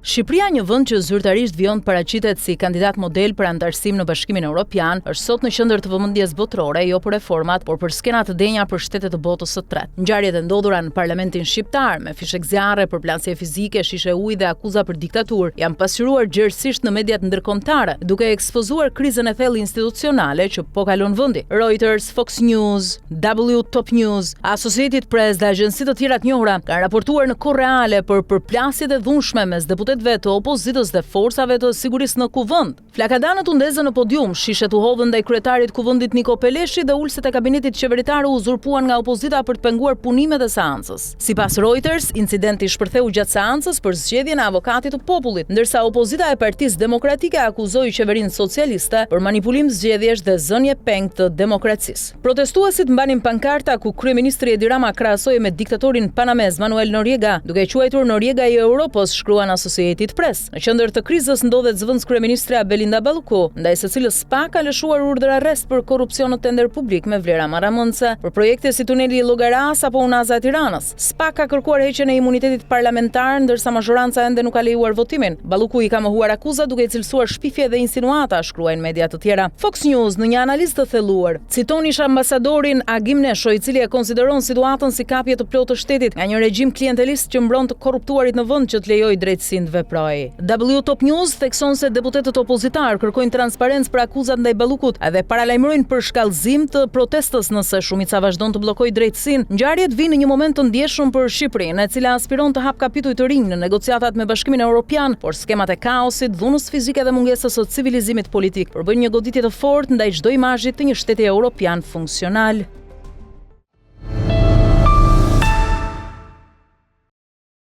Shqipëria, një vend që zyrtarisht vijon paraqitet si kandidat model për anëtarësim në Bashkimin Evropian, është sot në qendër të vëmendjes botërore, jo për reformat, por për skena të denja për shtetet të botës së tretë. Ngjarjet e ndodhura në Parlamentin shqiptar me fishek zjarre, përplasje fizike, shishe ujë dhe akuza për diktaturë janë pasqyruar gjerësisht në mediat ndërkombëtare, duke ekspozuar krizën e thellë institucionale që po kalon vendi. Reuters, Fox News, W Top News, Associated Press dhe agjenci të tjera të njohura kanë raportuar në kohë reale për përplasjet e dhunshme mes deputetëve të opozitës dhe forcave të sigurisë në kuvend. Flakadanët u ndezën në podium, shishet u hodhën ndaj kryetarit kuvendit Niko Peleshi dhe ulësit e kabinetit qeveritar u uzurpuan nga opozita për të penguar punimet e seancës. Sipas Reuters, incidenti shpërtheu gjatë seancës për zgjedhjen e avokatit të popullit, ndërsa opozita e Partisë Demokratike akuzoi qeverinë socialiste për manipulim zgjedhjesh dhe zënje peng të demokracisë. Protestuesit mbanin pankarta ku kryeministri Edi Rama krahasoi me diktatorin panamez Manuel Noriega, duke quajtur Noriega i Europës, shkruan Associated Press. Në qendër të krizës ndodhet zëvendës kryeministra Belinda Balluku, ndaj së cilës SPA ka lëshuar urdhër arrest për korrupsion në tender publik me vlera marramëndse për projekte si tuneli i Llogaras apo Unaza e Tiranës. SPA ka kërkuar heqjen e imunitetit parlamentar, ndërsa mazhoranca ende nuk ka lejuar votimin. Balluku i ka mohuar akuzat duke i cilësuar shpifje dhe insinuata, shkruajnë media të tjera. Fox News, në një analizë të thelluar, citon ish ambasadorin Agim Nesho, i cili e konsideron situatën si kapje të plotë të shtetit nga një regjim klientelist që mbron të korruptuarit në vend që të lejojë drejtësinë të veprojë. W Top News thekson se deputetët opozitar kërkojnë transparencë për akuzat ndaj Ballukut dhe paralajmërojnë për shkallëzim të protestës nëse shumica vazhdon të bllokojë drejtësinë. Ngjarjet vinë në një moment të ndjeshëm për Shqipërinë, e cila aspiron të hap kapitull të rinj në negociatat me Bashkimin Evropian, por skemat e kaosit, dhunës fizike dhe mungesës së civilizimit politik përbëjnë një goditje të fortë ndaj çdo imazhi të një shteti evropian funksional.